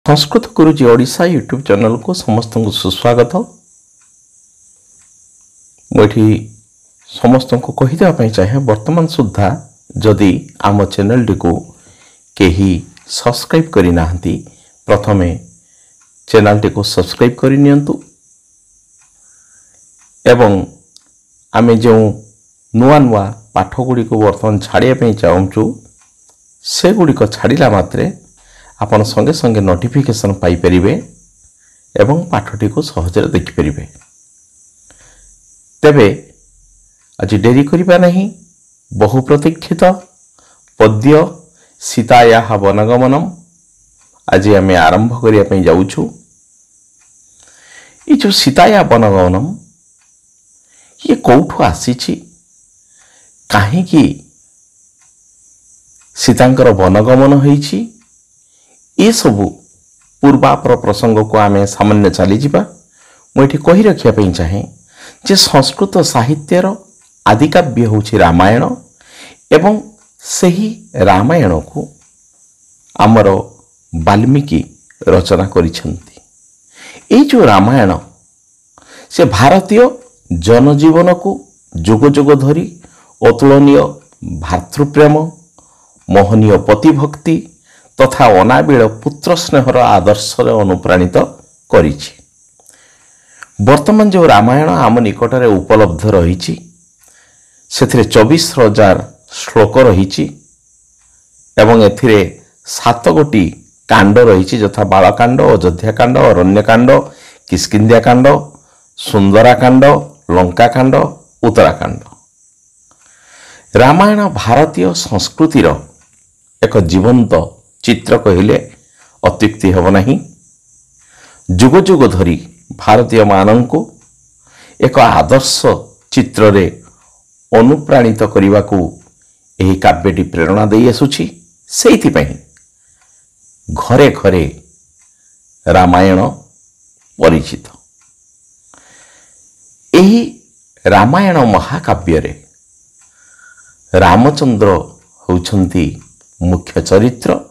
संस्कृत गुरुजी Odisha YouTube channel को समस्त को सुस्वागत। मुझे समस्त को कहीदेवाई चाहे वर्तमान सुधा जदि आम चैनल टी को कहीं सब्सक्राइब करना प्रथमे चैनल टी को सब्सक्राइब करनी एवं आम जो नुआ नुआ पाठ गुड़ी को वर्तमान छाड़िया चाहूँ से गुड़िक छाड़ा मात्रे आपण संगे संगे नोटिफिकेशन पाई परिबे एवं पाठटी को सहजरे देखि परिबे। तेबे आज डेरी करिबा नहीं, बहु प्रतीक्षित पद्य सीतायाः वनगमनम आज आम आरंभ करिया पई जाउछु। ये जो सीताया वनगमनम ये कोठु आसीछि, काहे कि सीतांकर वनगमन होईछि, ये सबू पूर्वापर प्रसंग को आम सामान्य चली जावा। मुझे कही रखापी चाहे जे संस्कृत साहित्यर आदिकाव्य हूँ रामायण एवं सही रामायण को आमर वाल्मीकि रचना करिसेंती। ये जो रामायण से भारतीय जनजीवन को जुग जुग धरी अतुलनीय भातृप्रेम, मोहनीय पतिभक्ति तथा अनाबिल पुत्र स्नेहर आदर्श अनुप्राणित करिछि। वर्तमान जो रामायण आम निकट में उपलब्ध रही से 24,000 श्लोक रही एवं एथिरे 7 गोटी कांड रही यथा बालकांड, अयोध्याकांड, अरण्यकांड, किष्किंध्याकांड, सुंदराकांड, लंकाकांड, उत्तराकांड। रामायण भारतीय संस्कृतिर एक जीवंत चित्र कहले अत्युक्ति हेब नहीं। जुग जुग धरी भारतीय माननकु एक आदर्श चित्र रे अनुप्राणित करने को यही काव्यटी प्रेरणा दे आसुछि। सेइथि पई घरे घरे रामायण परिचित। यही रामायण महाकाव्य रे रामचंद्र होउछंती मुख्य चरित्र।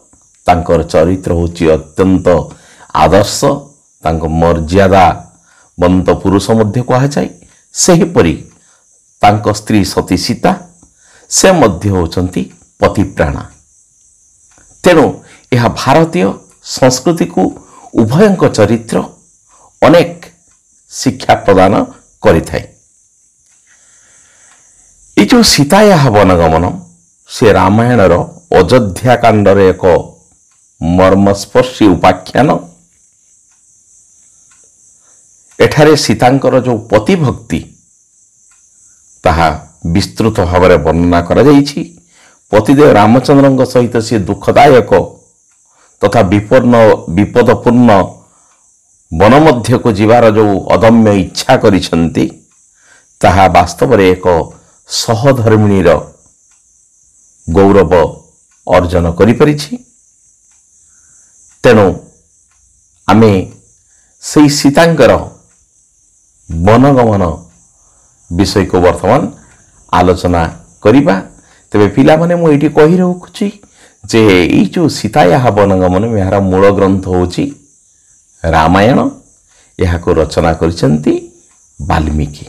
तांकर चरित्र होची अत्यंत आदर्श, तांको मर्यादा बंत पुरुष मध्य कहा जाए। सेहीपरि तांको स्त्री सती सीता से मध्य होचंती पतिप्राणा। तेणु यह भारतीय संस्कृति को उभयंक चरित्र अनेक शिक्षा प्रदान करिथाय। ये जो सीतायाः वनगमन से रामायणर अयोध्या कांडर एक मर्मस्पर्शी उपाख्यान। एठारे सीतांकर जो पतिभक्ति ताहा विस्तृत भाव में वर्णना करा जाइछि। पतिदेव रामचंद्र सहित सी दुखदायक तथा विपदपूर्ण वन मध्य को जीवार जो अदम्य इच्छा करिसेंती ताहा वास्तव में एक सहधर्मिणीर गौरव अर्जन करि परिछि। तेणु आमे से सीतांकर वनगमन विषय को वर्तमान आलोचना करिबा। तेबे पिला माने मु एठी कहि रखुछि जे ई जो सीतायाः वनगमन यार मूल ग्रंथ होछि रामायण। यह को रचना करिसेंती वाल्मीकि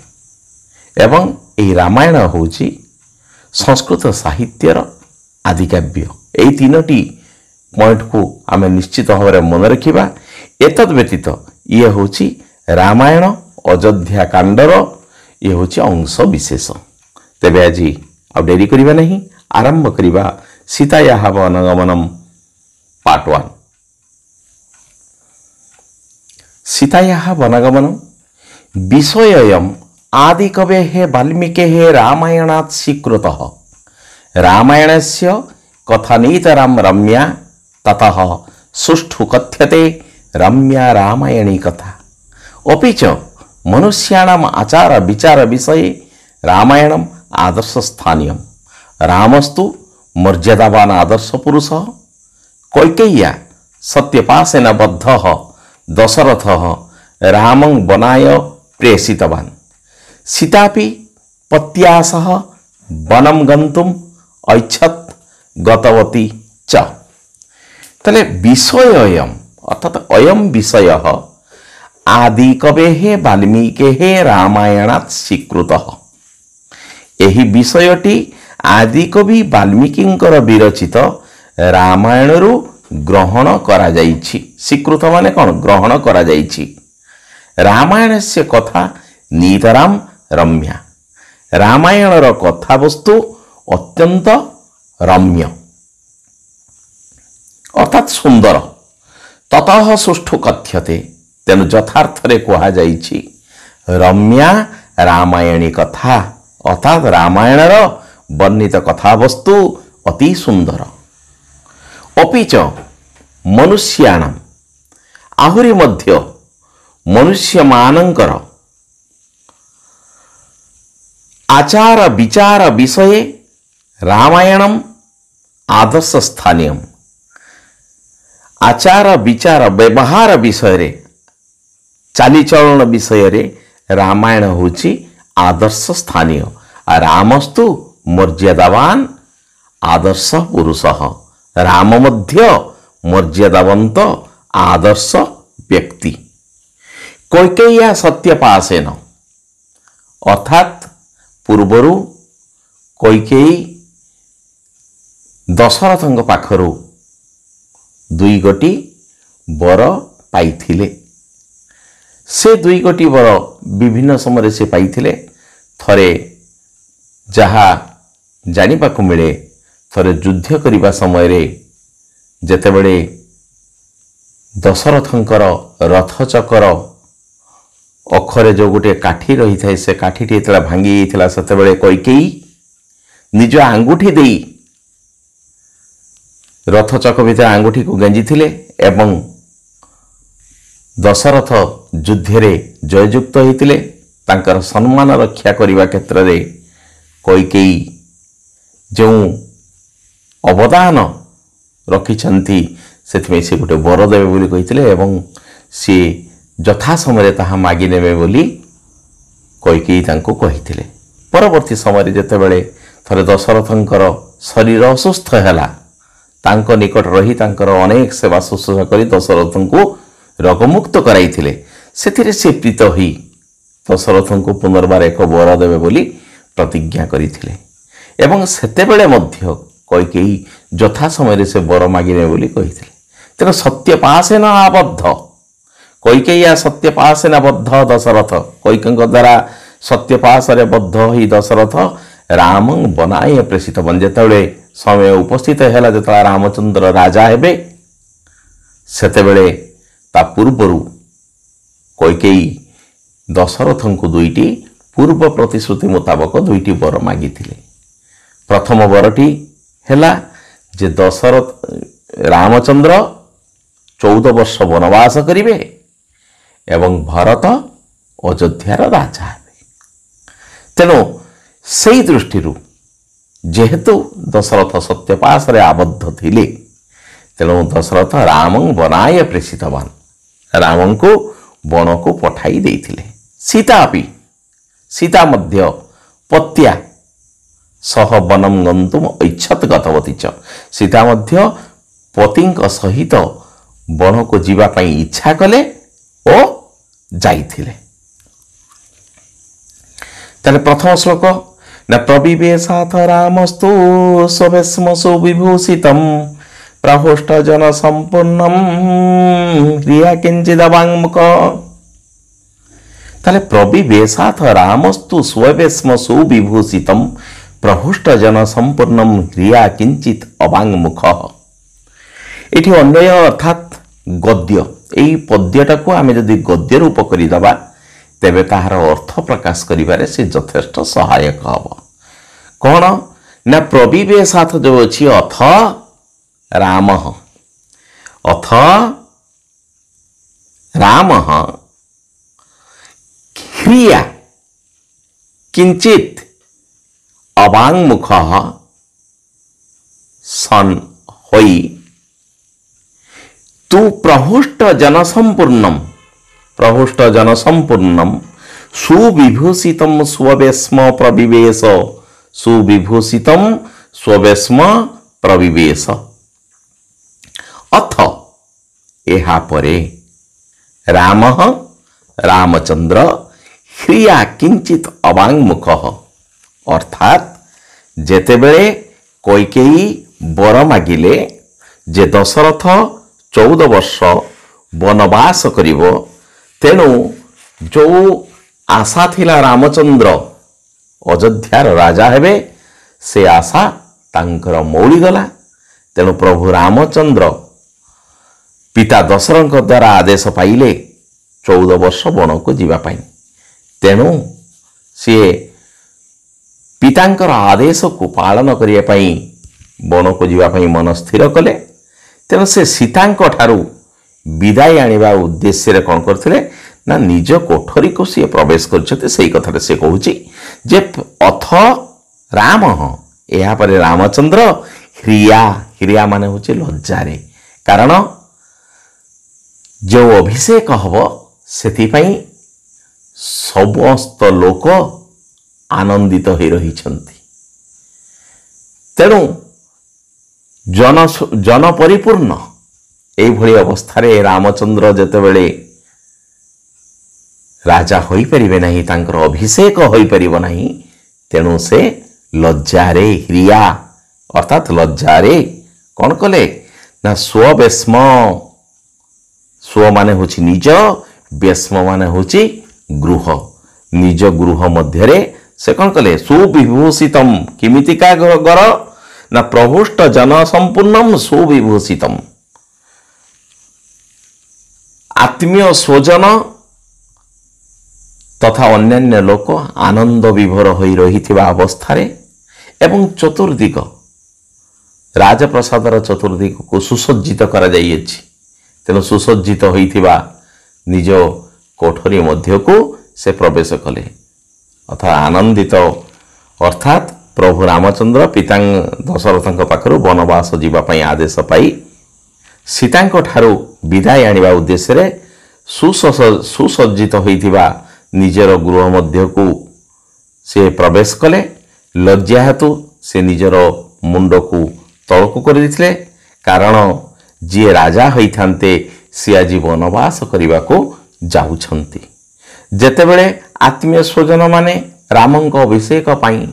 एवं ए रामायण होछि संस्कृत साहित्यर आदिकाव्य। ए तीनोटी पॉइंट को आम निश्चित भाव में मन रखा। एतद व्यतीत ये हूँ रामायण अयोध्या कांडर ये हूँ अंश विशेष। तेबे आज आ डेरी करिबा नहीं, आरंभ करिबा सीतायाः वनगमनम पार्ट 1। सीतायाः वनगमनम विषययम् आदिकवेः वाल्मीकेः रामायणात् स्वीकृतः। रामायणस्य कथानीतरं रम्या ततः सुष्ठु कथ्यते रम्या रामायणी कथा। अपि च मनुष्याणाम् आचार विचार विषये रामायणम् आदर्श स्थानीयम्। रामस्तु मर्यादावान आदर्श पुरुषः। कैकेय्या सत्यपाशेन बद्धः दशरथः रामं वनाय प्रेषितवान्। सीतापि पत्या सह वनं गन्तुम् ऐच्छत् गतवती च। तले विषययम् अर्थात अयम विषय आदि कवे वाल्मीके रामायणात् स्वीकृतः। एही विषयटी आदि कवि वाल्मीकिंकर विरचित रामायणरू ग्रहण करा जाइछि। स्वीकृत माने कौन? ग्रहण करा जाइछि। रामायण से कथा नीतराम रम्या। रामायणर कथा वस्तु अत्यंत रम्य अर्थात सुंदर। ततः सुष्ठु कथ्यते। तेनु यथार्थरे कहा जाइछि रम्या रामायणी कथा अर्थात रामायणर वर्णित कथा वस्तु अति सुंदर। अपिच मनुष्याणाम आहुरी मध्य मनुष्य मानंकर आचार विचार विषय रामायणम आदर्श स्थानीय। आचार विचार व्यवहार विषय रे चालीचलन विषय रे रामायण होची आदर्श स्थानीय। रामस्तु मर्यादावान आदर्श पुरुष। राम मध्य मर्यादावंत आदर्श व्यक्ति। कैकेय्या सत्यपासेन अर्थात पूर्वरु कैकेयी दशरथଙ୍କ पाखरु दुई गोटी वर पाइथिले। से दुई गोटी वर विभिन्न समय से पाइथिले। थरे जहा जानिबा को मिले थरे युद्ध करिबा समय रे जेतेबेले दशरथंकर रथ चकर अखरे जो गोटे काठी रही थाए से काठी टी भांगी जाइथिला सेतेबेले कैकेयी निज आंगुठी देई रथ चक भितर आंगुठी को गेंजी थिले एवं दशरथ युद्ध रे जययुक्त होइतिले। तांकर सम्मान रक्षा करिबा क्षेत्र रे कैकेयी जो अवदान रखिछंती सेथिमे से गोटे वर देबे बोली कहिथिले एवं से यथा समय ताहा मागी नेबे बोली कैकेयी तांको कहिथिले। परवर्ती समय जेतेबेले थरे दशरथंकर शरीर असुस्थ हैला तांको निकट रही तांकर अनेक सेवा शुश्रूषा करी दशरथंको रोगमुक्त कराइथिले। सेथिरे से प्रीत होई दशरथंको पुनर्बार एक वर देबे बोली प्रतिज्ञा करिथिले एवं सेतेबेले मध्य कैकेयी यथा समय से वर मागिने बोली कहिथिले। तेणु सत्यपासेन आबद्ध कैकेय्या सत्यपासेन बद्ध दशरथ कैकेयीଙ୍କ द्वारा सत्यपाशरे बद्ध होई दशरथ रामं बनाए प्रेषित बन। जेतेबेले समय उपस्थित हैला जेतेबेले रामचंद्र राजा हेबे सेतेबेले ता पूर्वरु कैकेयी दशरथंको दुईटी पूर्व प्रतिश्रुति मुताबक दुईटी वर मागिथिले। प्रथम वरटी हैला जे दशरथ रामचंद्र 14 वर्ष वनवास करिवे एवं भरत अयोध्यार राजा हेबे। तेणु सेई दृष्टिरु जेहेतु दशरथ सत्यपाशरे आबद्ध थिले तेणु दशरथ रामं बनाय प्रेषितवान रामं को वन को पठाई देइथिले। सीता मध्य पत्या सह वनम गंतुम ऐच्छत गतवती च। सीता मध्य पतिंक सहित वन को जीवा पई इच्छा कले ओ जाइथिले। तले प्रथम श्लोक न प्रविवेशाथ रामस्तु स्वभस्म सुविभूषितम् प्रहोष्ट जन संपूर्णम क्रिया किंचिदवाङ्मुख। ताले प्रविवेशाथ रामस्तु स्वभस्म सुविभूषितम् प्रहोष्ट जन संपूर्णम क्रिया किंचित अवाङ्मुख। एठी अन्वय अर्थात गद्य एई पद्यटा को आमे जदि गद्य रूप करि दबा तेबे ताहार अर्थ प्रकाश करिबारे से यथेष्ट सहायक हब। कौन ना प्रविवेशाथ जो अछि अथ राम अथ राम क्रिया किंचित अवाङ्मुख सन होई तु प्रहुष्ट जनसंपूर्णम सुविभूषितम स्ववेश्म प्रविवेश सुविभूषितम स्ववेश्म प्रविवेश। अथ ଏହା ପରେ ରାମ ରାମଚନ୍ଦ୍ର ह्रिया किंचित अवांगमुख अर्थात जेतेबेले कैकेयी वर मागिले जे दशरथ 14 वर्ष वनवास करिवो तेणु जो आशा थिला रामचंद्र अयोध्यार राजा हेबे से आशा तांकर मौली गला। तेणु प्रभु रामचंद्र पिता दशरथ द्वारा आदेश पाइले 14 वर्ष वन को जीवा पाई। तेणु सी पितांकर आदेश को पालन करने वन को जीवाई मन स्थिर कले। तेणु से सीतांक ठारू विदाय आनिबा उद्देश्य कौन करथिले ना निज कोठरी को सी प्रवेश करछते। सेही कथा से कहूची जे अथ राम या पर रामचंद्र ह्रिया ह्रिया माने होचे लज्जारे कारण जो अभिषेक हब सेथिपई समस्त लोक आनंदित हो रही। तेणु जन परिपूर्ण एभली अवस्था रामचंद्र जेतेबेले राजा होई परिबे नहीं तांकर अभिषेक होई परिबो नहीं। तेणु से लज्जारे ह्रिया अर्थात लज्जारे कौन कले ना स्ववेश्म स्व माने होची निज वेश्म माने होची गृह निज गृह मध्य से कौन कले सुविभूषितम किमितिका गर ना प्रभुष्ट जन संपूर्णम सुविभूषितम आत्मीय स्वजन तथा अन्यान्य लोक आनंद विभोर हो रही अवस्था एवं चतुर्दिग राजप्रसादर चतुर्दिग को सुसज्जित करा जाइएछि। तेणु सुसज्जित होइथिबा निज कोठरी मध्य को से प्रवेश कले अर्थात आनंदित अर्थात प्रभु रामचंद्र पिता दशरथ पाखरु वनवास जीवाई आदेश पाई सीतांक ठारू विदाय आनिबा उद्देश्य सुसज्जित होइथिबा निजर गृह मध्य को से प्रवेश कले। लज्जा हेतु से निजर मुंड को तलकू कर दिथिले कारण जी राजा होइथांते सी आज वनवास करने को जाउछंती। जेतेबेले आत्मीय स्वजन माने रामंक अभिषेक पाई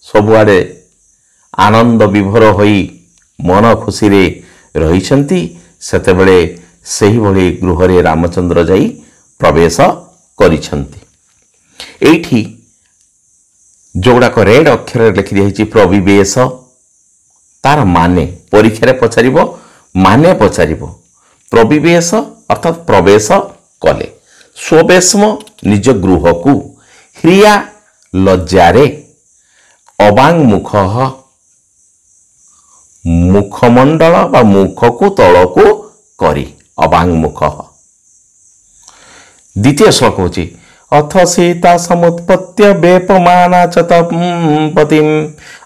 सबुआडे आनंद विभोर होई मन खुशी रे रहिछंती सेतेबेले सही भली गृह रे रामचंद्र जाई प्रवेश करिछंती। एठी जोगुड़ाक रेड अक्षर लिखि दिया प्रविवेश तार माने परीक्षा रे पचारिबो माने पचारिबो प्रविवेश अर्थात प्रवेश कले स्ववेश्म निज गृह को ह्रिया लज्जारे अवांगमुख मुखमंडल बा मुख को तल को करी अवांगमुख। द्वितीय श्लोक होची अथ सीता समुत्पत्य वेपमाना च पतिम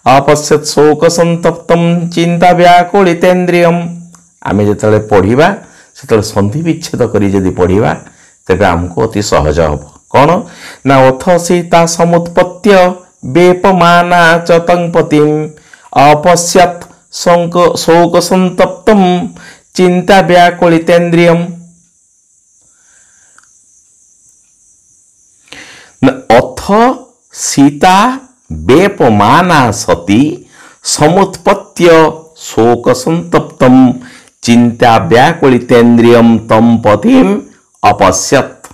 अपश्यत शोक संतप्तम चिंता व्याकुलितेन्द्रियम। आमे जेतले पढ़िबा सेतले संधि विच्छेद करी जदि पढ़िबा तेबे हमको अति सहज हब कौन ना अथ सीता समुत्पत्य वेपमाना च पतिम अपश्यत शोक संतप्तम चिंता व्याकुलितेन्द्रियम। अथ सीता वेपमाना सती समुत्पत्य शोक संतप्तम चिंता व्याकुलितेन्द्रियम तम पतिम अपश्यत।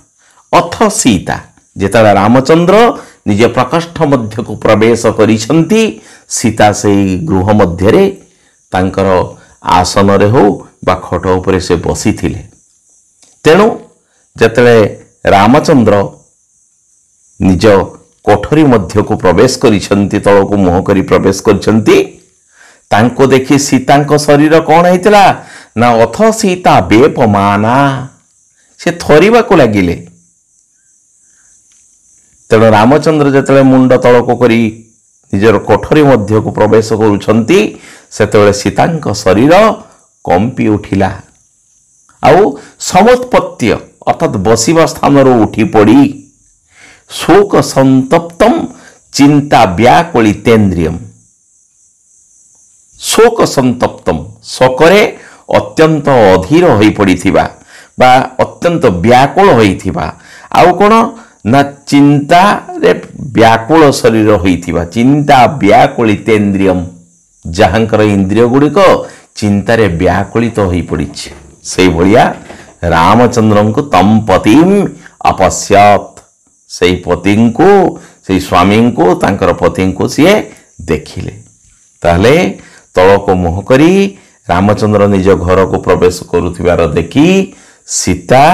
अथ सीता जेतला रामचंद्र निज प्रकोष्ठ मध्य को प्रवेश करिसंती सीता से गृह मध्य रे तांकर आसन रे हो बा खट उपरे से बसी थिले। तेणु जेतले रामचंद्र निज कोठरी मध्य को प्रवेश करिसंती तल को मुह करी प्रवेश करिसंती तांको देखि सीतांक शरीर कौन हैतिला ना अथ सीता वेपमाना से थरिबा को लागिले। तेणु रामचंद्र जेतले मुंड तल को करी निजर कोठरी मध्य को प्रवेश करुछंती सेतेबेले सीतांक शरीर कंपी उठिला आउ समुत्पत्य अर्थात बसिबा स्थान रो उठी पड़ी शोक संतप्तम चिंता व्याकुलितेन्द्रियम। शोक संतप्तम शोकरे अत्यंत अधीर हो पड़िथिबा बा अत्यंत व्याकुल होइथिबा आउ कोन ना चिंता रे व्याकुल शरीर होइथिबा चिंता व्याकुलितेन्द्रियम जहांकर इंद्रिय गुड़िक चिंतार व्याकुलित हो पड़ी से भलिया रामचंद्र को तम पतिम अपश्यत से पति को से स्वामी को तांकर पति को सी देखिले ताले तल को मुह करी रामचंद्र निज घर को प्रवेश करुथिबार देखी सीता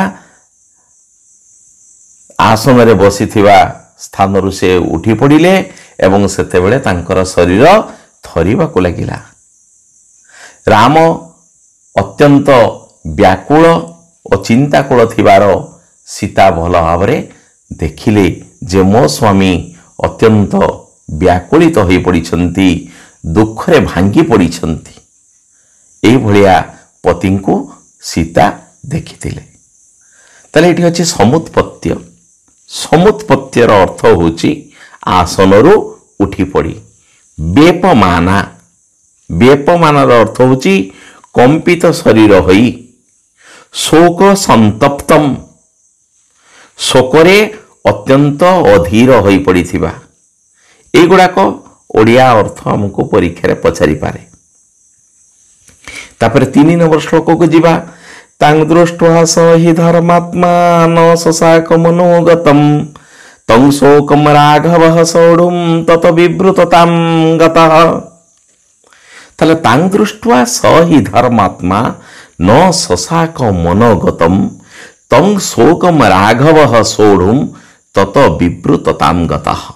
आसन रे बसिथिबा स्थान से उठी पड़िले एवं सेतेबेले तांकर शरीर थरिबा को लागिला। राम अत्यंत व्याकुल और चिंताकुल थिबार सीता भल भाव देखिले जे मो स्वामी अत्यंत व्याकुलित हो पड़िछंती दुखरे भांगी पड़िछंती ए भलिया पति को सीता देखिथिले। ताले एठी अछि समुत्पत्ति समुत्पत्तिर अर्थ होची आसनरु उठी पड़ी बेपमाना बेपमानार अर्थ होची कंपित शरीर होई शोक संतप्तम शोकरे अत्यंत अधीर हो पड़िथिबा एगुड़ाक ओडिया अर्थ हमको परीक्षा पचारि पारे। तापर 3 नंबर श्लोक को जीवा तांग दृष्ट्वा स हि धर्मात्मा न ससाक मनोगतम तं शोकम राघवः सोढुम तत विव्रततां गतः। ताले तांग दृष्ट्वा स हि धर्मात्मा न ससाक मनोगतम तं शोकम राघवः सोढुम तत विव्रततां गतः।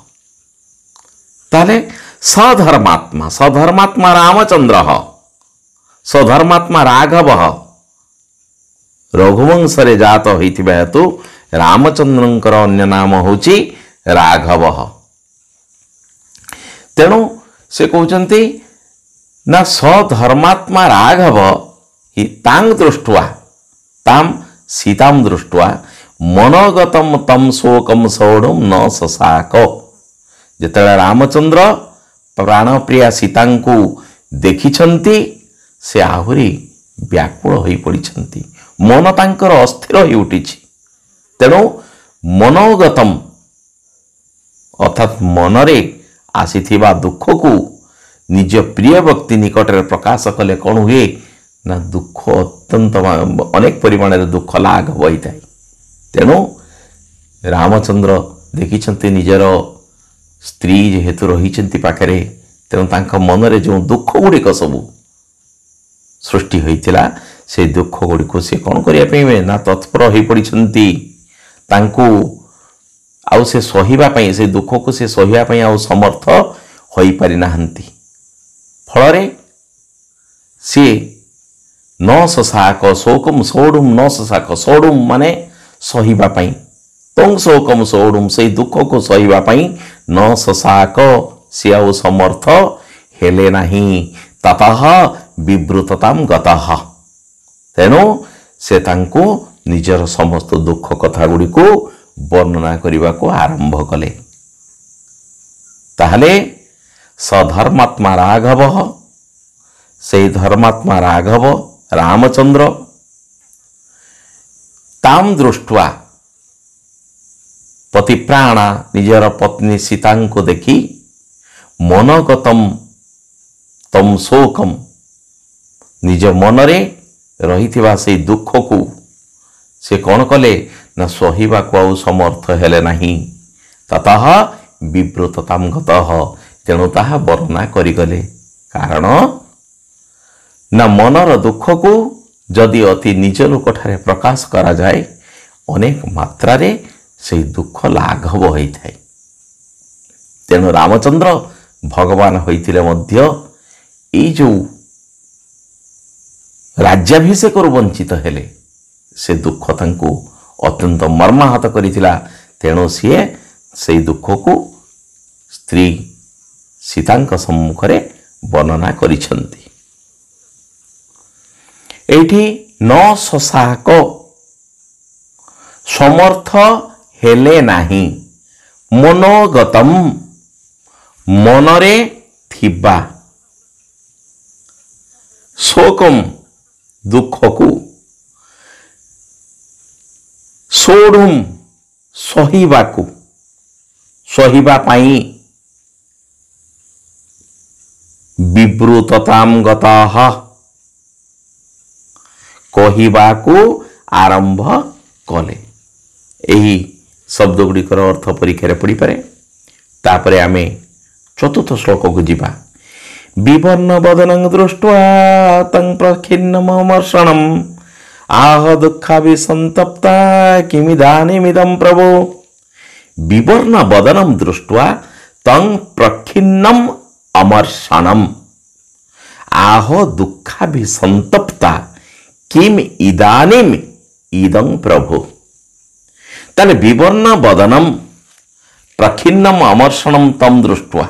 ताले सधर्मात्मा रामचंद्र सधर्मात्मा राघवः रघुवंश रे जात होइथिबा हेतु रामचंद्रंकर अन्य नाम होची राघव। तेणु से कहते ना सधर्मात्मा राघव हि तांग दृष्ट्वा ताम सीताम दृष्ट्वा मनोगतम तम शोकम सौढ़म न ससाक। जेतेबेले रामचंद्र प्राणप्रिया सीता को देखिछंती से आहुरी व्याकुल होई पड़िछंती मन तांकर अस्थिर होई उठिछि। तेणु मनोगतम अर्थात मनरे आसीथिबा दुख को निज प्रिय व्यक्ति निकट में प्रकाश कले कौन हुए ना दुख अत्यंत अनेक परिमाण में दुख लाघव होता है। तेणु रामचंद्र देखिछंती निजर स्त्री जेहेतु रही पाखरे तेणु तांका मनरे जो दुख गुड़िक सबू सृष्टि होइतिला से दुख गुड़िक से कौन करिया ना तत्पर हो पड़िछंती तांकू आउ से सहिबा पई से दुख को से सहिबा पई आउ समर्थ होई पारि नाहंती। फलरे से न ससाक शोकम सोढ़ुम न ससाक सोढ़ुम माने सहिबा पई तंग शोकम सोढ़ुम से दुख को सहिबा पई न ससाक से आउ समर्थ हेले नाही ततः विव्रतताम गतः। तेणु से तांको निजर समस्त दुख कथा गुड़ी को वर्णना करने को आरंभ कले। ताहले सधर्मात्मा राघव से धर्मात्मा राघव रामचंद्र ताम दृष्ट्वा पतिप्राणा निजर पत्नी सीता को देखी मनोगतम तम शोकम निज मनरे रही से दुख को से कौन कले ना सहिबा को आउ समर्थ हेले नहीं ततः विव्रतताम गतः। तेणु ताहा वर्णना करिगले कारण ना मनर दुख को जदि अति निज लोक ठारे प्रकाश करा जाए अनेक मात्रा रे से दुख लाघव होइथाय। तेणु रामचंद्र भगवान होइथिले मध्य ए जो राज्याभिषेक वंचित हेले से दुख तांको अत्यंत मर्माहत करिथिला। तेणु सीए से दुख को स्त्री सीता सम्मुख रे वर्णना करिछंती। एठी न ससाक समर्थ हेले नाही मनोगतम मनरे थिबा शोकम दुख को सोढ़ुम सहिबाकु सहिबा पाई विब्रुतताम गताः कहिबाकु आरंभ कले। यही शब्द गुड़िकर अर्थ परीक्षा पड़ी पारे। तापरे आमे चतुर्थ श्लोक को जीवा। विवर्ण बदनं दृष्ट्वा तं प्रखिन्नमर्षणम् आह दुःखाभिसन्तप्ता किमिदानीमिदं प्रभो। विवर्ण बदनं दृष्ट्वा तं प्रखिन्नम अमर्षणम् आह दुःखाभिसन्तप्ता किम इदानीम इदं प्रभु। ताले विवर्ण बदनम प्रखिन्नम अमर्षणम तम दृष्ट्वा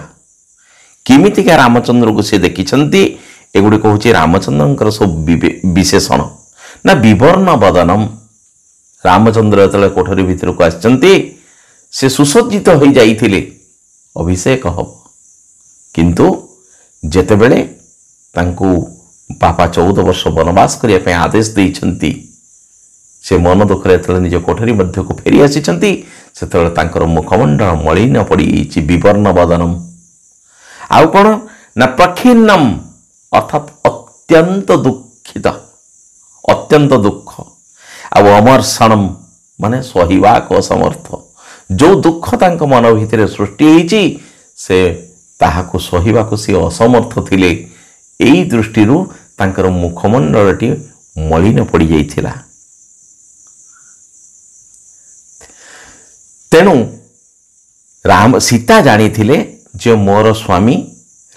किमितिका रामचंद्र को से देखिछंती। एगुड़ी कहूँ रामचंद्र सब विशेषण ना विवर्ण बदनम। रामचंद्र जो कोठरी भितर को आछंती से सुसज्जित हो जाइथिले अभिषेक हब, किंतु जेतेबेले तांको बापा 14 वर्ष वनवास करने पे आदेश देइछंती से मन दुखरे जो निज कोठरी मध्य को फेरी आसीचंती से मुखमंडल मलिन पड़ी विवर्ण बदनम। आउ कौन ना प्रखिन्नम अर्थात अत्यंत दुखित अत्यंत दुख। आउ अमर्षणम माने सहिबाक असमर्थ। जो दुख तांको मन भितर सृष्टि होईची से ताहाको सहिबाको से असमर्थ थिले। एई दृष्टिरू तांकर मुखमंडलटी मलिन पड़ी जाइथिला। तेणु राम सीता जानी थिले जे मोर स्वामी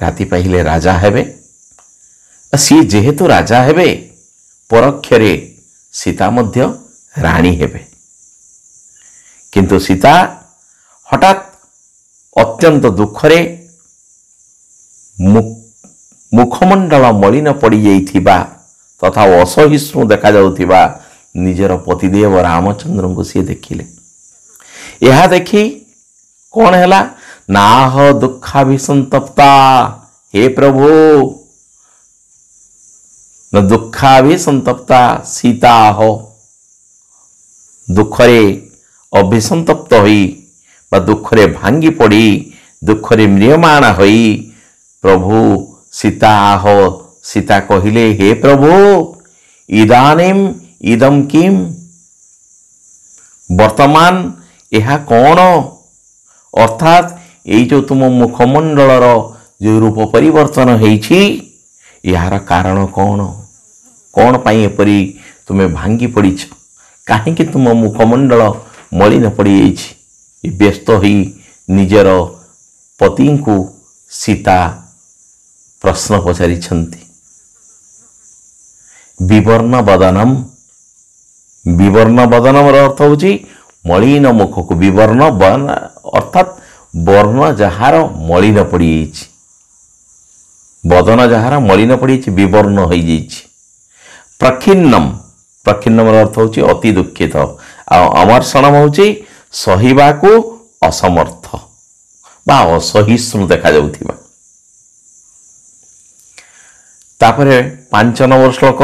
राति पाहिले राजा हेबे। सी जेहेतु राजा हेबे परोक्षरे सीता मध्य राणी हेबे। किंतु सीता हठात अत्यंत दुखरे मुखमंडल मलिन पड़ी जाइथिबा तथा असहिष्णु देखा जाउथिबा निजर पतिदेव रामचंद्र को सी देखिले। यह देखी कौन हैला नाह दुःखाभिसंतप्ता। हे प्रभु न दुःखाभिसंतप्ता सीता हो दुखरे अभिसंतप्त होई बा दुखरे भांगी पड़ी दुखरे म्रियमाण होई प्रभु सीता हो। सीता कहिले हे प्रभु इदानीम इदम किम। वर्तमान यह कौन अर्थात ये जो तुम मुखमंडलर जो रूप परिवर्तन होईछि यार कारण कौन कौन पाई एपरी तुम्हें भांगी पड़ीछ कहीं तुम मुखमंडल मलिन पड़ी जाइछि। व्यस्त ही निजर पति को सीता प्रश्न पचारि छंती। विवर्ण बदनम विवर्ण बदनम अर्थ होची मलिन मुख को विवर्ण वर्ण अर्थात वर्ण जहार मलिन पड़ी जाइछि बदन जहार मलिन पड़ी विवर्ण हो जाइछि। प्रखिन्नम प्रखिन्नम अर्थ होची अति दुखित। अमर्षणम होची सहिबाकू असमर्थ बा असहिष्णु देखा जाउथिबा। तापरे 5 नंबर श्लोक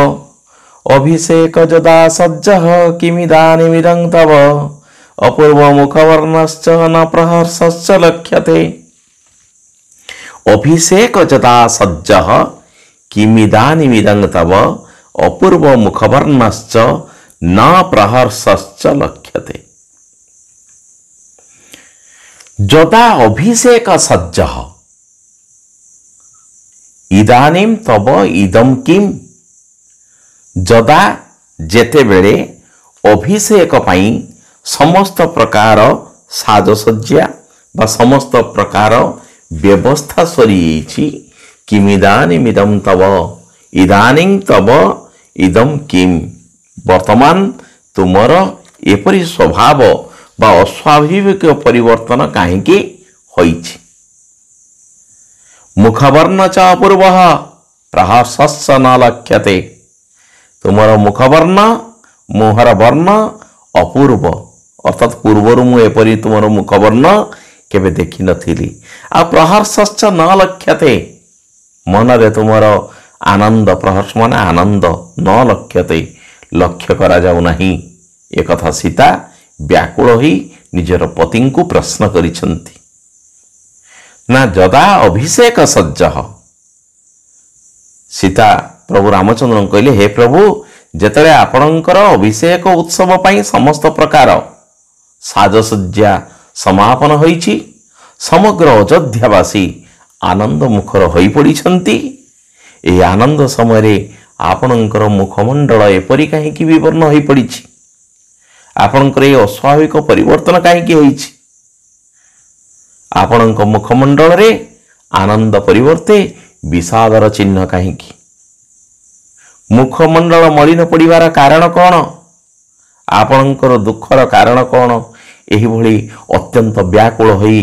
अभिषेक जदा सज्जः किमिदानीमिदं तव अपूर्व मुखवर्णश्च न प्रहर्षश्च लक्ष्यते। अभिषेक जदा सज्जः किमिदानीमिदं तव अपूर्व मुखवर्णश्च न प्रहर्षश्च लक्ष्यते। जदा अभिषेक सज्जः इदानीम तब इदम किम। जदा जेते बेले अभिषेक पाई समस्त प्रकार साजसज्जा बा समस्त प्रकार व्यवस्था सरी किमिदानीम इदम तब इदानीम तब इदम किम। वर्तमान तुमर एपरी स्वभाव बा अस्वाभाविक परिवर्तन काहेकि होइछि। मुखवर्ण च अपूर्व प्रहर्षश्च न लक्ष्यते। तुमर मुखवर्ण मुहर वर्ण अपूर्व अर्थात पूर्वर मु एपरी तुमर मुखवर्ण केबे देखि नथिली। आ प्रहर्षश्च न लक्ष्यते मन रे तुमर आनंद प्रहर्ष माने आनंद न लक्ष्यते लक्ष्य करा जाऊ नहीं। एक कथा सीता व्याकुल होई निजर पति को प्रश्न करिसंती ना जदा अभिषेक सज्ज। सीता प्रभु रामचंद्र कहले हे प्रभु जेतले आपणकर अभिषेक उत्सव पाई समस्त प्रकार साजसज्जा समापन होईछि समग्र अयोध्यावासी आनंद मुखर होई पड़िछंती। ए आनंद समय आपणकर मुखमंडल एपरि काहेकि विवर्ण होई पड़िछि आपणकर ए अस्वाभाविक परिवर्तन काहेकि होईछि आपणक मुखमंडल रे आनंद परिवर्ते विषादर चिन्ह काहेकि मुखमंडल मलिन पड़िबार कारण कौन आपणकर दुखर कारण कौन एही भली अत्यंत व्याकुल होई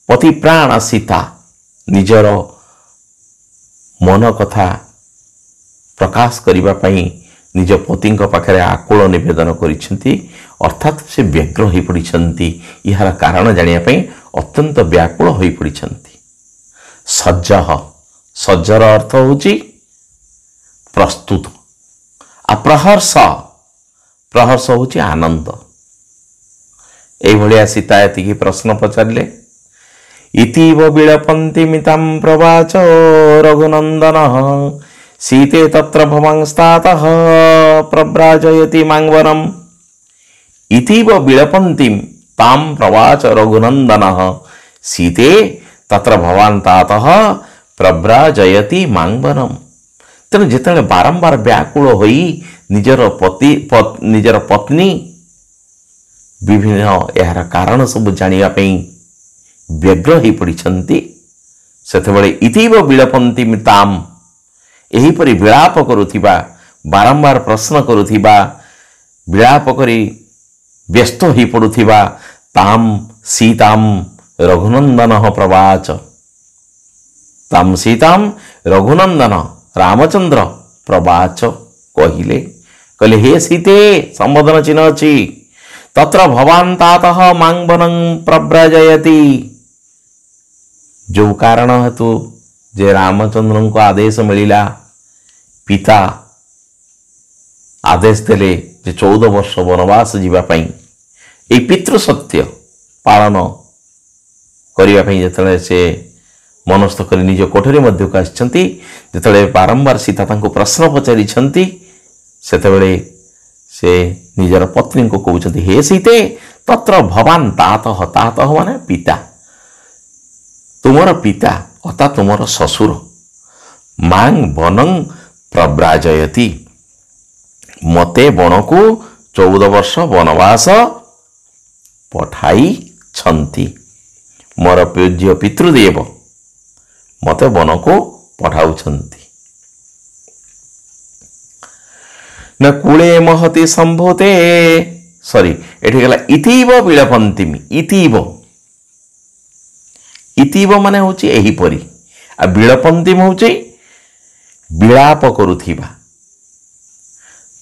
पति प्राण सीता निजर मन कथा प्रकाश करिबा पई निज पति पाखरे आकुल निवेदन करिसेंती अर्थात से व्यग्र होई पड़िसेंती यार कारण जानिया पई अत्यंत व्याकुल होई पड़िसेंती। सज्जः सज्जर अर्थ होची प्रस्तुत आ प्रहर्ष प्रहर्ष होची आनंद। एई भलिया सीता एतिकी प्रश्न पचारिले इतीव विलपन्ति मितं प्रवाच रघुनंदनः सीते तत्र भवंस्तातः प्रव्राजयति मांगवरम्। इतीव विलपन्ति तां प्रवाच रघुनंदनः सीते तत्र भवान्तातः प्रव्राजयति मांगवरम्। तेणु जिते बारंबार व्याकुल होई निजर पत्नी विभिन्न यार कारण सब जानिया पई व्यग्र होई पड़िछंती सेतेबेले इतीव विलपन्ति ताम एहीपरि विलाप करुथिबा बारंबार प्रश्न करुथिबा विलाप करी व्यस्त होई पड़ुथिबा ताम सीताम रघुनंदन प्रवाच ताम सीताम रघुनंदन रामचंद्र प्रवाच कहिले कहले हे सीते संबोधन चिन्ह अछि तत्र भवान तातः मांगवनं प्रव्रजयति जो कारण हेतु जे रामचंद्र को आदेश मिलिला पिता आदेश देले जे 14 वर्ष वनवास जीवा पई ए पितृ सत्य पालन करिया पई जतले से मनस्थ कर निज कोठरी मध्य को आछंती जतले बारंबार सीता तांको प्रश्न पचारि छंती सेतेबेले से निजर पत्नी को कहउछंती हे सीते तत्र भवान तातः तातः माने पिता तुमर पिता अर्थात तुमर ससुर मांग वनं प्रव्राजयति मते बन को 14 वर्ष वनवास पठाई छंती मोर पूज्य पितृदेव मते वन को पठाउछंती न कूले महति संभूते सॉरी एठी गला इतीव विलपन्तिमि इतीव इतीव माने होची एही परी आ विलपन्तिम होची विलाप करुथिबा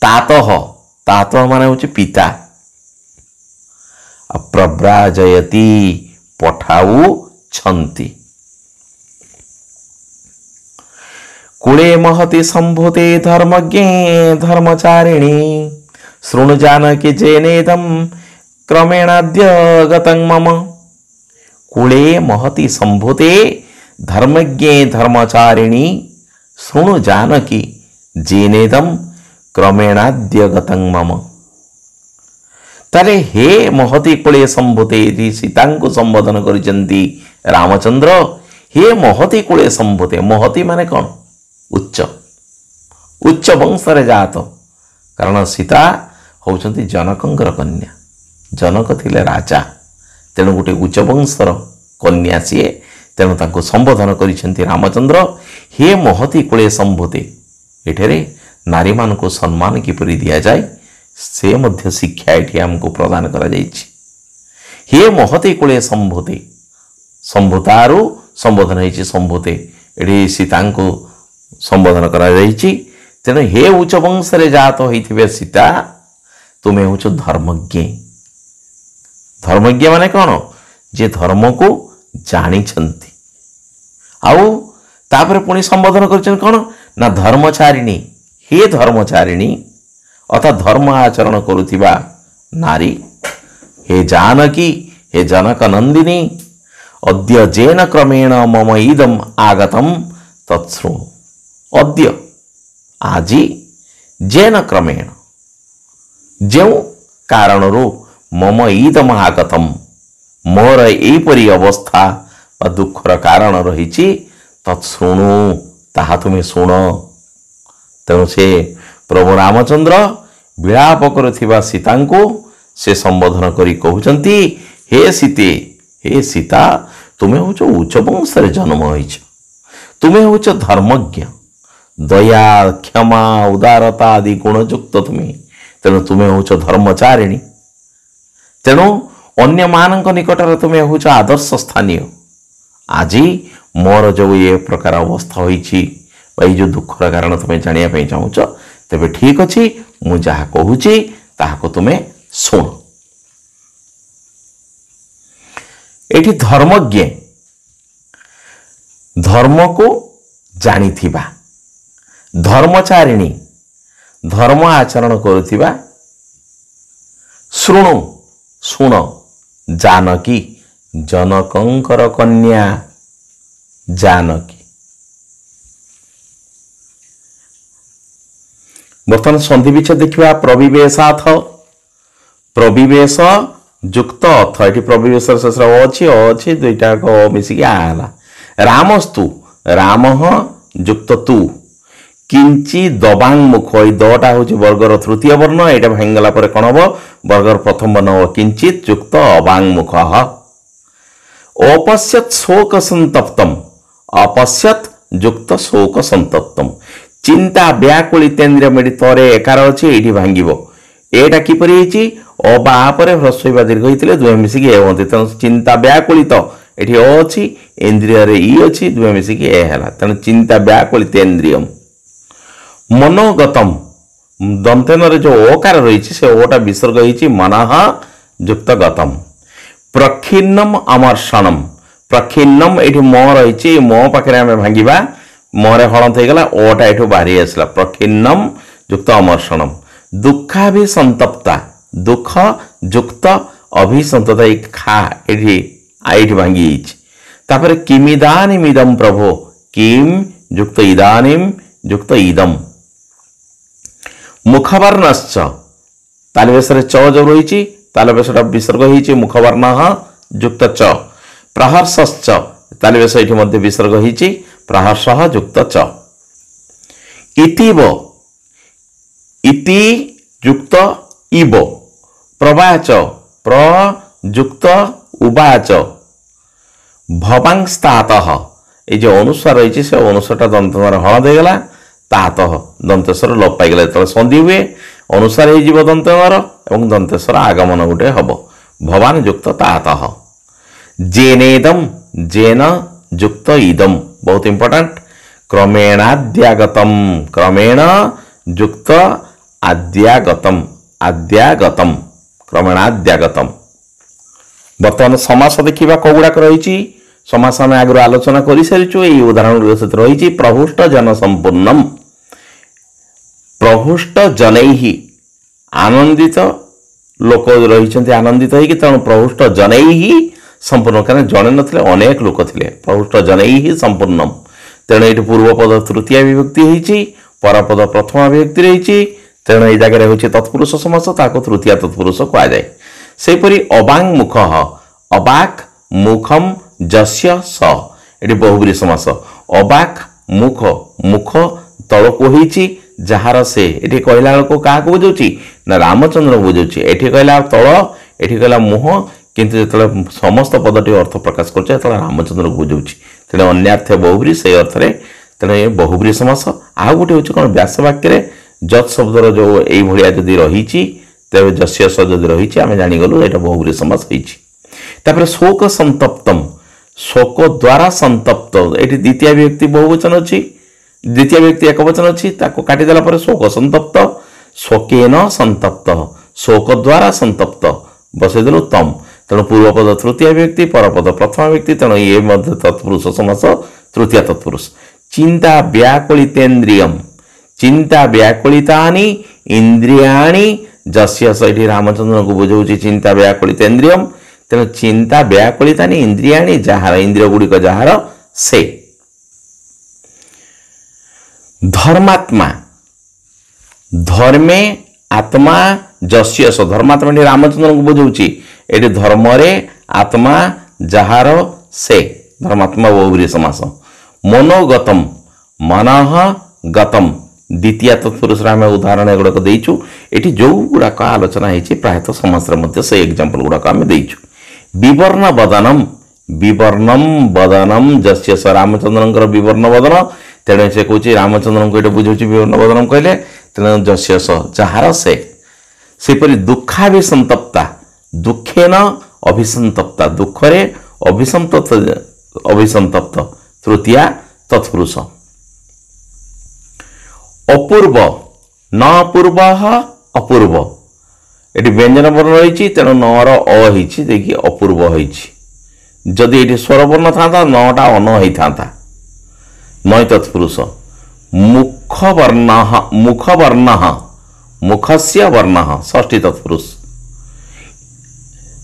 तातः तातः माने होची पिता आ प्रव्राजयति पठाऊ छंती कूले महति संभूते धर्मज्ञे धर्मचारिणी शृणु जानकी जेनेदम क्रमेणाद्य गतं मम कूले महति संभूते धर्मज्ञे धर्मचारिणी शृणु जानकी जेनेदम क्रमेणाद्य गतं मम तारे हे महति कूले संभूते सीता को संबोधन करिसेंती रामचंद्र हे महति कूले संभूते महति माने कौन उच्च उच्च वंश रे जात कारण सीता होउछंती जनकंकर कन्या जनक थिले राजा तेणु गोटे उच्च वंशर कन्या सीए तेणु तांको संबोधन करिसेंती रामचंद्र हे महति कूले संभूते एठेरे नारी मान को सम्मान किपरि दिया जाए से मध्य शिक्षा एठी हमको प्रदान करा जायछि हे महति कूले संभूते संभूतारु संबोधन होइछि संभूते एठी सीता को संबोधन करा जायछि तेणु हे उच्च वंश रे जात होइथिबे सीता तुमे होछ धर्मज्ञ धर्मज्ञ माने कौन जे धर्म को जानी छंती आउ तापर पुणी संबोधन करछन कौन ना धर्मचारिणी हे धर्मचारिणी अर्थात धर्म आचरण करुथिबा नारी हे जानकी हे जनक नंदिनी अद्य जेन क्रमेण मम इदम आगतम तत्शृणु। अद्य आजी जेन क्रमेण जो कारणरू मम इदम आगतम मोर एपरी अवस्था व दुखर कारण रही तत्शृणु ताहा तुम्हें शुण। तेणु से प्रभु रामचंद्र विलाप करुथिबा सीता को से संबोधन करी कहउचंती हे सीते हे सीता तुम्हें होच उच्च वंश जन्म होइछ तुम्हें होच धर्मज्ञ दया क्षमा उदारता आदि गुणयुक्त तुम्हें तेणु तुम्हें होच धर्मचारिणी तेणु अन्य मानक निकटर तुम्हें होच आदर्श स्थानीय। आज मोर जो ये प्रकार अवस्था होइछि जो दुखर कारण तुम्हें जानिया चाहूच तेबे ठीक अच्छी मु जहा कहूची ताहाको तुम्हें शुण। एठी धर्मज्ञ धर्म को जानिथिबा धर्मचारिणी धर्म आचरण करुथिबा शुणु शुण जानकी जनकंकर कन्या जानकी। बर्तमान संधि विच्छेद देखा प्रविवेशाथ प्रविवेश युक्त अर्थ ये प्रविवेश शेष अच्छी दुईटा मिसिकी आला रामस्तु राम युक्त तु किंची दबांग मुख ये दटा हूँ वर्गर तृतीय वर्ण यहाँ भांगला कौन हम वर्गर प्रथम वर्ण हम किंचित युक्त अबांग मुख अपश्यत शोक संतप्तम अपश्यत युक्त शोक संतप्तम चिंता व्याकुलितेन्द्रिय मेडी तरे एकार अच्छी ये भांग एटा किपर अबापर ह्रस्व दीर्घ होते दुहे मिसिकी ए होती तेणु चिंता व्याकुलित ये अच्छी इंद्रिय ई अच्छी दुहे मिसिकी ए है तेणु चिंता व्याकुलितेन्द्रिय मनोगतम दंतन जो ओकार रही से ओटा विसर्ग होती मन युक्त गतम प्रखिन्नम अमर्षणम प्रखिन्नम ये म रही मो पाखे आम भांगा मोरे हलत होगा ओटा ये बाहरी आसला प्रखिन्नम युक्त अमर्षणम दुखाभिसंतप्ता दुख युक्त अभिसंतता खा ये भांगी तापर किमिदानीमिदम प्रभो किम युक्त इदानीम युक्त इदम मुखवर्णश्च तालवेश च जो रही तालवेशटा विसर्ग होती मुखवर्ण युक्त च प्रहर्षश्च तालवेश ये विसर्ग होती प्रहर्ष युक्त च इतिव इति युक्त इव प्रवाच प्रयुक्त उवाच भवांस्तात ये जो अनुस्वार रही से अनुस्वारटा दंत हल देगला तात दंतेश्वर लोप पाईगला जो संधि हुए अनुसार हो दंतर और दंतेश्वर आगमन गोटे हम भवान युक्त तात जेनेदम जेन युक्त इदम बहुत इंपोर्टेंट क्रमेणाद्यागतम क्रमेण युक्त आद्यागतम आद्यागतम क्रमेणाद्यागतम। बर्तमान समास देखा कौगुड़ाक रही समास आम आगे आलोचना कर सारी ये उदाहरण रही प्रहुष्ट जन संपूर्णम प्रहुष्ट जनैहि आनंदित लोक रही आनंदित होगी तेणु प्रहुष्ट जनैहि संपूर्ण कारण जड़े नथिले अनेक लोक थे प्रहुष्ट जनैहि संपूर्णम तेणु ये पूर्वपद तृतीय विभक्ति होती परपद प्रथमा विभक्ति रही तेणु ये जगह हूँ तत्पुरुष समास ताको तृतीय तत्पुरुष कहुए सेपरी अबांग मुख अबाक मुखम जस्य स ये बहुब्री समास अबाक मुख मुख तल को होती जार से ये कहला बेलू क्या बुझे ना रामचंद्र बुझे ये कहला तल ये कहला मुह किंतु जो समस्त पदटी अर्थ प्रकाश कर रामचंद्र बुझे तेणु अन्यार्थ बहुब्री से अर्थ में तेणु ये बहुब्री समास आ गए हूँ कौन व्यासवाक्य जत शब्दर जो ये जदि रही तेज जस्य स जदि रही आम जागलु यहाँ बहुब्री समास होपर शोक संतप्तम शोक द्वारा संतप्त ये द्वितीय विभक्ति बहुवचन अच्छी द्वितीय व्यक्ति एक वचन अच्छी काटिदेला शोक संतप्त शोकेन संतप्त शोक द्वारा संतप्त बसईदेलु तम तेणु पूर्वपद तृतीय व्यक्ति परपद प्रथम व्यक्ति तेणु ये तत्पुरुष समास तृतीय तत्पुरुष चिंता व्याकुलितेन्द्रियम चिंता व्याकुलितानि इंद्रियाणि जस्य सैठी रामचंद्र को बुझाऊँ चिंता व्याकुलितेन्द्रियम तेणु चिंता व्याकुलितानि इंद्रियाणि जार इंद्रिय गुड़िक जार से धर्मात्मा धर्मे आत्मा जस्य स धर्मात्मा रामचंद्र को बुझाऊँ ये धर्म आत्मा जार से धर्मात्मा बहुब्रीहि समास मनोगतम मनः गतम द्वितीय तत्पुरुष आम उदाहरण एगुड़ाक देचु ये जो गुड़ाक आलोचना होती प्रायतः समस्त से एग्जांपल गुड़ाक आम देचु विवर्ण बदनम विवर्णम बदनम जस्य स रामचंद्र विवर्ण बदन तेणु से कौच रामचंद्र को ये बुझे विवर्ण बदनम कहले तेणु जस्य स जार सेपरी दुखाभिसंतप्ता दुखेन अभिसंतप्ता दुखरे अभिसंतप्त तृतीया तत्पुरुष अपूर्व न अपूर्व अपूर्व ये व्यंजन वर्ण रही तेणु नर अ देखिए अपूर्व जदि ये स्वरवर्ण था नटा अन होता नय तत्पुरुष मुखवर्ण मुखस्य वर्ण षष्ठी तत्पुरुष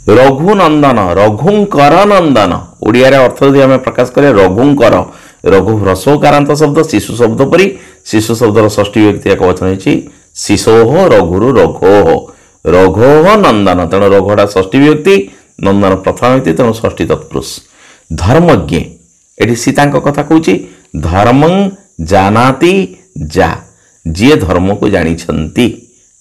रघुनंदन रघुंकर नंदन ओडिया रे अर्थ यदि आम प्रकाश करें रघुंकर रघु ह्रस्वकारांत शब्द शिशु शब्द परी शिशु शब्दर षष्ठी व्यक्ति एक वचन होती शिशोह रघुरु रघोह रघोह नंदन तेणु रघुटा षष्ठी व्यक्ति नंदन प्रथम व्यक्ति तेणु षष्ठी तत्पुरुष धर्मज्ञ ये सीता कथा कहूँ धर्म जानाति जा जी धर्म को जानी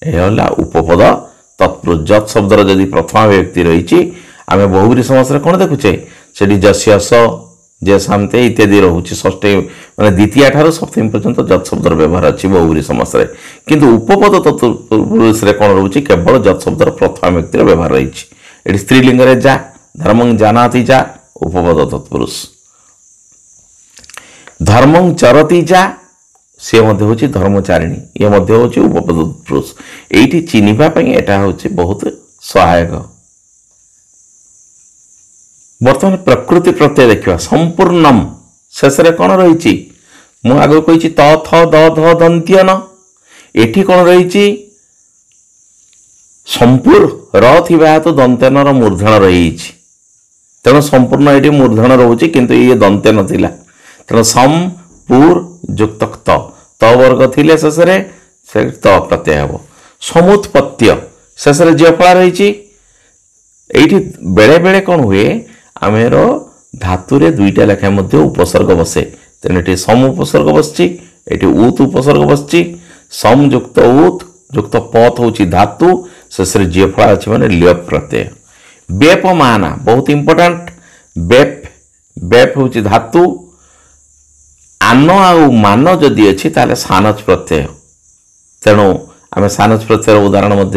यह उपपद तत्पुरुष जत शब्दर जदि प्रथम व्यक्ति रही आम बहुब्रीहि समास कौन देखुचे से जस्य स जे शांते इत्यादि रोचे षष्ठी मैंने द्वितीय ठार सप्तमी पर्यंत जत शब्दर व्यवहार अच्छी बहुब्रीहि समास किंतु उपपद तत्पुरुष कौन रोचे केवल जत शब्दर प्रथम व्यक्तिर व्यवहार रही स्त्रीलिंग जा धर्मं जानाति जा उपपद तत्पुरुष धर्मं चरति जा सी हूँ धर्मचारिणी ये हूँ उपपद तत्पुरुष ये चिन्हवाई यहाँ हूँ बहुत सहायक बर्तमान प्रकृति प्रत्यय देखा संपूर्णम शेष कौन रही मुझे कही त थ द ध दंत्यन एठी कौन रही संपूर्ण रा तो दंत्यन मूर्धन रही तेणु संपूर्ण ये मूर्धन रोचे किंतु ये दंत्यन थिला तेणु संपूर युक्त त वर्ग थिले शेष त प्रत्यय हम समुत्पत्य शेष जफला रही बेले बेले कौन हुए आमेर धातुरे दुईटा लेखा मध्य उपसर्ग बसे तेणु ये सम उपसर्ग बसची उत उपसर्ग बसची सम युक्त उत युक्त पथ हूँ धातु शेष जीफला अच्छी मैंने ल्यप प्रत्यय बेपमाना बहुत इंपोर्टाट बेप बेप हूँ धातु आन आउ मान जदि अच्छी ताले सानच प्रत्यय तेणु आम सानच प्रत्यय उदाहरण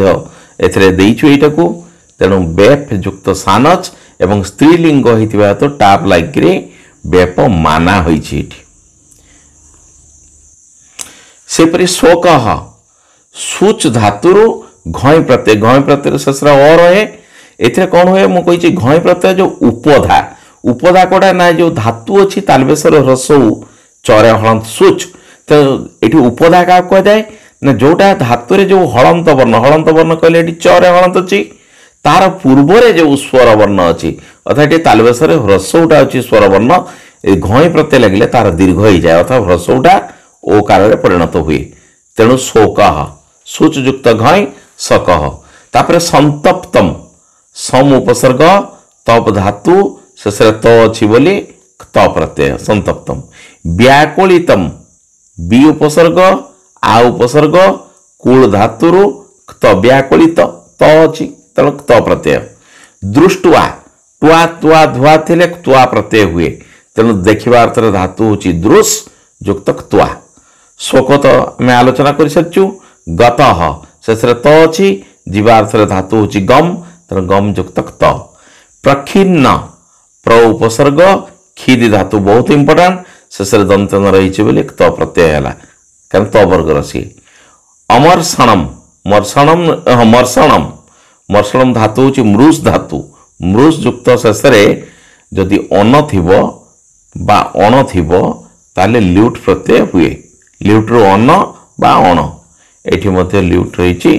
देचु यटा को तेणु बेप युक्त सानच एवं स्त्रीलिंग होता तो टाप लाइक बेप माना होती सेपरी शोक सूच धातुरु घई प्रत्यय शेष अ रहे ए कौन हुए मुझे घई प्रत्यय जो उपधा उपधा कौटा ना जो धातु अच्छी तालबेसर ह्रस्व चरे हलंत सूच तो ये उपधा क्या कहुए ना जोटा धातु जो हलंत वर्ण कहले चरे हलंत अच्छी तार पूर्व जो स्वर वर्ण अच्छी अर्थात ये तालबेसर ह्रस्वटा अच्छी स्वर वर्ण घई प्रत्यय लगे तार दीर्घ हो जाए अर्थात ह्रस्वटा ओकार परिणत हुए तेणु शोक सूच युक्त घई शक तापर संतप्तम सम उपसर्ग तप धातु शेष त अच्छी बोली त प्रत्यय संतप्तम व्याकुलितम बी उपसर्ग आ उपसर्ग कूल धातुरु त व्याकुलित त अच्छी तेणु त प्रत्यय दृष्टवा त्वा त्वा धुआ थे त्वा प्रत्यय हुए तेणु देखा अर्थ धातु हूँ दृश युक्त त्वा शोक तो आम आलोचना कर सारी गत शेष त अच्छी जीवा अर्थ धातु हूँ गम तेणु गम युक्त त प्रखिन्न प्र उपसर्ग खिदी धातु बहुत इंपोर्टाट शेष दंतन रही बोली त प्रत्यय है क्या त वर्गर सी अमर्षणम मर्षणम मर्षणम मर्षणम धातु हूँ मृष धातु मृष युक्त शेष जदि अन थी बा अण थी ताले ल्यूट प्रत्यय हुए ल्यूट रु अन बा अण एठी मध्य ल्यूट रही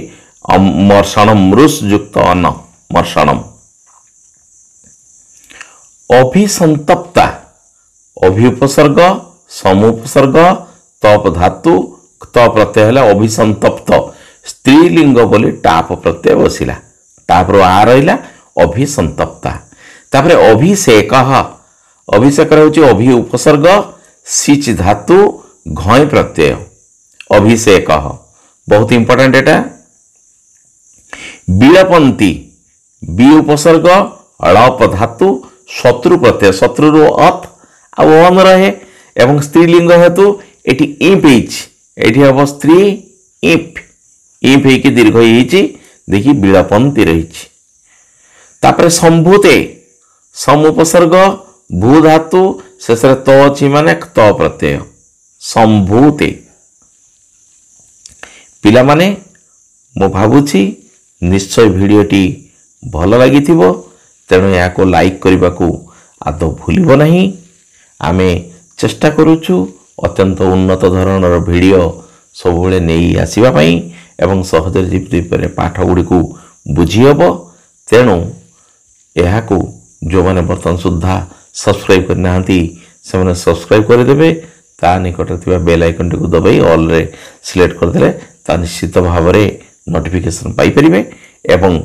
मर्षणम मृष युक्त अन मर्षणम। अभिसंतप्ता अभिउपसर्ग समुपसर्ग तप धातु त प्रत्यय है अभिसंतप्त स्त्रीलिंग बोली टाप प्रत्यय बसिला टाप रो आ रहा अभिसंतप्ता। तापर अभिषेक अभिषेक होची अभि उपसर्ग सिच धातु घय प्रत्यय अभिषेक बहुत इंपोर्टेंट एटा। बिलपंती बी उपसर्ग अड़प धातु शत्रु प्रत्यय शत्रु रो अत आन रहे एवं स्त्रीलिंग हेतु एटी इप एटी हम स्त्री इप इप हो दीर्घ देखी बिलपंती रही। संभूते सम उपसर्ग भू धातु शेष तो अच्छी माने त प्रत्यय संभूते। पिला माने मो भावुछि निश्चय वीडियोटी भल लगी तेणु यहाँ लाइक करने को आदौ भूलिब नहीं। आमे चेष्टा करुचु अत्यंत उन्नत धरणर वीडियो सब नहीं आसवा एवं सहज जीवन पाठ गुड़ी को बुझीहब। तेणु यहाँ जो मैंने बर्तमान सुधा सब्सक्राइब करना से सब्सक्राइब करदे ता निकट थी बेल आइकन टी दबाई ऑल रे सिलेक्ट करदे ता निश्चित भाव में नोटिफिकेशन पाइपर एवं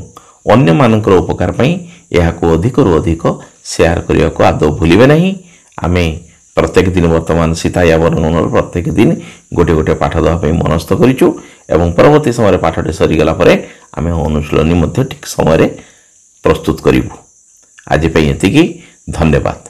अन्य मानकर उपकार पई यह अधिक रु अधिक शेयर करने को आदौ भूलिबे नहीं। आमे प्रत्येक दिन वर्तमान सीताया वर्णन प्रत्येक दिन गोटे गोटे पाठ देवाई मनस्थ करूँ एवं परवर्ती समय पाठटी सरीगला आमे अनुशीलनी ठीक समय प्रस्तुत करूँ। आज एतिकी धन्यवाद।